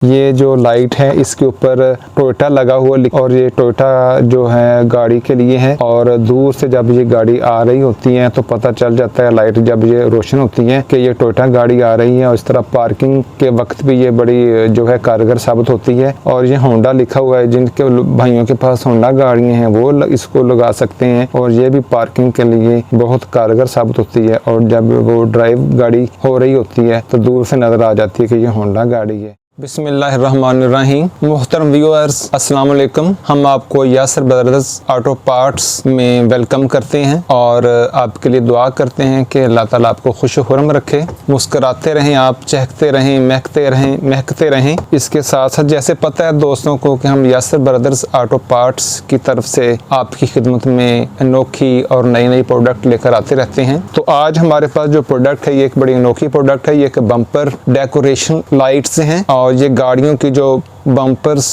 ये जो लाइट है इसके ऊपर टोयोटा लगा हुआ और ये टोयोटा जो है गाड़ी के लिए है। और दूर से जब ये गाड़ी आ रही होती है तो पता चल जाता है, लाइट जब ये रोशन होती है कि ये टोयोटा गाड़ी आ रही है। और इस तरह पार्किंग के वक्त भी ये बड़ी जो है कारगर साबित होती है। और ये होंडा लिखा हुआ है, जिनके भाइयों के पास होंडा गाड़ियाँ हैं वो इसको लगा सकते हैं। और ये भी पार्किंग के लिए बहुत कारगर साबित होती है। और जब वो ड्राइव गाड़ी हो रही होती है तो दूर से नजर आ जाती है कि ये होंडा गाड़ी है। बिस्मिल्लाहिर्रहमानिर्रहीम। मोहतरम व्यूअर्स, अस्सलाम वालेकुम। हम आपको यासर ब्रदर्स ऑटो पार्ट्स में वेलकम करते हैं और आपके लिए दुआ करते हैं कि अल्लाह ताला आपको खुश खुरम रखे, मुस्कराते रहें, आप चहकते रहें, महकते रहें। इसके साथ साथ जैसे पता है दोस्तों को कि हम यासर ब्रदर्स ऑटो पार्ट्स की तरफ से आपकी खिदमत में अनोखी और नई प्रोडक्ट लेकर आते रहते हैं। तो आज हमारे पास जो प्रोडक्ट है ये एक बड़ी अनोखी प्रोडक्ट है। ये एक बम्पर डेकोरेशन लाइट्स हैं और ये गाड़ियों की जो बम्पर्स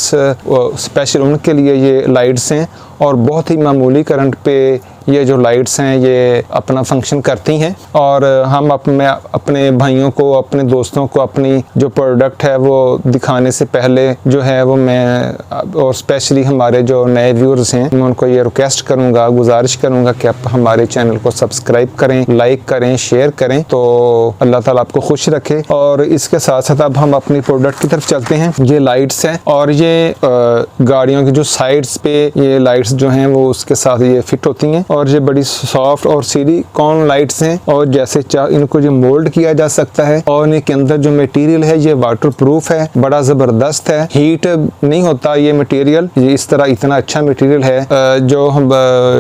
स्पेशल उनके लिए ये लाइट्स हैं। और बहुत ही मामूली करंट पे ये जो लाइट्स हैं ये अपना फंक्शन करती हैं। और हम अपने भाइयों को, अपने दोस्तों को अपनी जो प्रोडक्ट है वो दिखाने से पहले जो है वो मैं और स्पेशली हमारे जो नए व्यूअर्स हैं मैं उनको ये रिक्वेस्ट करूँगा, गुजारिश करूँगा कि आप हमारे चैनल को सब्सक्राइब करें, लाइक करें, शेयर करें। तो अल्लाह ताला आपको खुश रखे। और इसके साथ साथ अब हम अपनी प्रोडक्ट की तरफ चलते हैं। ये लाइट्स हैं और ये गाड़ियों की जो साइड्स पे ये लाइट्स जो हैं वो उसके साथ ये फिट होती हैं। और ये बड़ी सॉफ्ट और सिलिकॉन लाइट्स हैं और जैसे इनको ये मोल्ड किया जा सकता है। और इनके अंदर जो मटेरियल है ये वाटर प्रूफ है, बड़ा जबरदस्त है, हीट नहीं होता ये मटेरियल। ये इस तरह इतना अच्छा मटेरियल है जो हम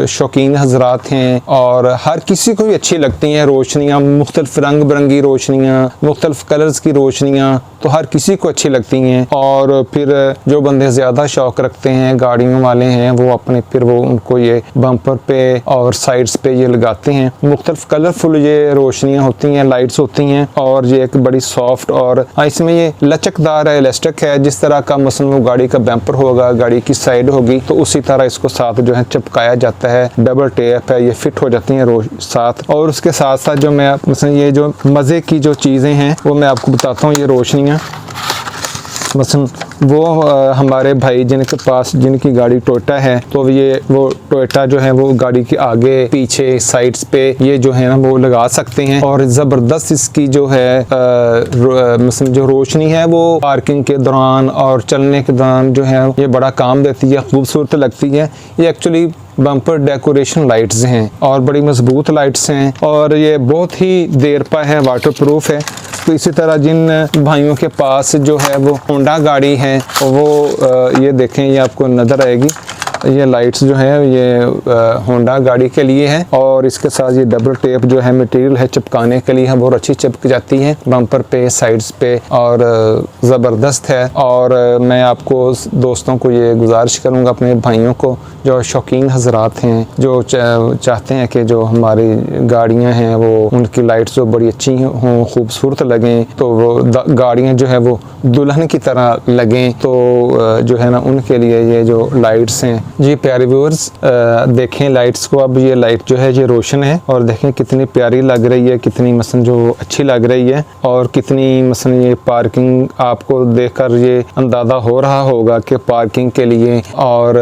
शौकीन हजरात हैं और हर किसी को भी अच्छी लगती हैं। रोशनियाँ, मुख्तलिफ रंग बिरंगी रोशनियाँ, मुख्तलिफ कलर्स की रोशनियाँ तो हर किसी को अच्छी लगती हैं। और फिर जो बंदे ज़्यादा शौक रखते हैं, गाड़ियों वाले हैं, वो अपने फिर वो उनको ये बम्पर पे और साइड्स पे ये लगाते हैं। मुख्तलिफ कलरफुल ये रोशनियाँ होती हैं, लाइट्स होती हैं। और ये एक बड़ी सॉफ्ट और इसमें ये लचकदार है, इलास्टिक है। जिस तरह का मसलन वो गाड़ी का बम्पर होगा, गाड़ी की साइड होगी तो उसी तरह इसको साथ जो है चिपकाया जाता है। डबल टेप है, ये फिट हो जाती हैं साथ। और उसके साथ साथ जो मैं मसलन ये जो मज़े की जो चीज़ें हैं वो मैं आपको बताता हूँ। ये रोशनियाँ मसलन वो हमारे भाई जिनके पास जिनकी गाड़ी टोयोटा है तो वो टोयोटा जो है वो गाड़ी के आगे पीछे साइड्स पे ये जो है ना वो लगा सकते हैं। और ज़बरदस्त इसकी जो है मसलन जो रोशनी है वो पार्किंग के दौरान और चलने के दौरान जो है ये बड़ा काम देती है, खूबसूरत लगती है। ये एक्चुअली बम्पर डेकोरेशन लाइट्स हैं और बड़ी मजबूत लाइट्स हैं और ये बहुत ही देर पर है, वाटर प्रूफ है। तो इसी तरह जिन भाइयों के पास जो है वो होंडा गाड़ी है वो ये देखें, ये आपको नज़र आएगी। ये लाइट्स जो है ये होंडा गाड़ी के लिए है। और इसके साथ ये डबल टेप जो है मटेरियल है चिपकाने के लिए है, बहुत अच्छी चिपक जाती है बम्पर पे, साइड्स पे और ज़बरदस्त है। और मैं आपको दोस्तों को ये गुजारिश करूँगा, अपने भाइयों को जो शौकीन हजरात हैं, जो चाहते हैं कि जो हमारी गाड़ियाँ हैं वो उनकी लाइट्स जो बड़ी अच्छी हों, खूबसूरत लगें, तो वो गाड़ियाँ जो है वो दुल्हन की तरह लगें, तो जो है ना उनके लिए ये जो लाइट्स हैं। जी प्यारे व्यूअर्स, देखें लाइट्स को। अब ये लाइट जो है ये रोशन है और देखें कितनी प्यारी लग रही है, कितनी मसलन जो अच्छी लग रही है। और कितनी मसलन ये पार्किंग आपको देखकर ये अंदाज़ा हो रहा होगा कि पार्किंग के लिए। और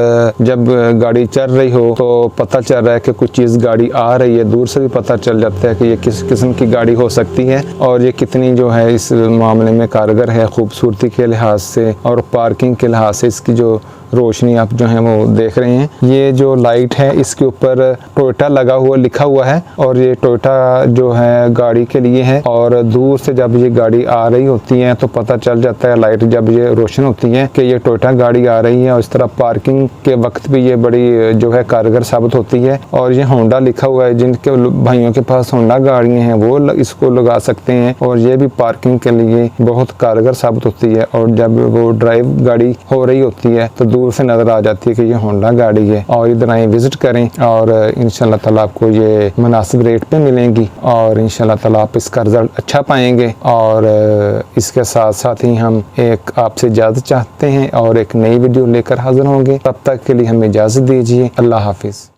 जब गाड़ी चल रही हो तो पता चल रहा है कि कुछ चीज़ गाड़ी आ रही है, दूर से भी पता चल जाता है कि ये किस किस्म की गाड़ी हो सकती है। और ये कितनी जो है इस मामले में कारगर है, खूबसूरती के लिहाज से और पार्किंग के लिहाज से। इसकी जो रोशनी आप जो है वो देख रहे हैं, ये जो लाइट है इसके ऊपर टोयोटा लगा हुआ लिखा हुआ है। और ये टोयोटा जो है गाड़ी के लिए है। और दूर से जब ये गाड़ी आ रही होती है तो पता चल जाता है, लाइट जब ये रोशन होती है कि ये टोयोटा गाड़ी आ रही है। और इस तरह पार्किंग के वक्त भी ये बड़ी जो है कारगर साबित होती है। और ये होंडा लिखा हुआ है, जिनके भाइयों के पास होंडा गाड़ियाँ हैं वो इसको लगा सकते हैं। और ये भी पार्किंग के लिए बहुत कारगर साबित होती है। और जब वो ड्राइव गाड़ी हो रही होती है तो दूर से नजर आ जाती है कि ये होंडा गाड़ी है। और इधर आए, विजिट करें और इंशाल्लाह ताला आपको ये मुनासिब रेट पे मिलेंगी और इंशाल्लाह ताला आप इसका रिजल्ट अच्छा पाएंगे। और इसके साथ साथ ही हम एक आपसे इजाज़त चाहते हैं और एक नई वीडियो लेकर हाजिर होंगे। तब तक के लिए हमें इजाज़त दीजिए। अल्लाह हाफिज़।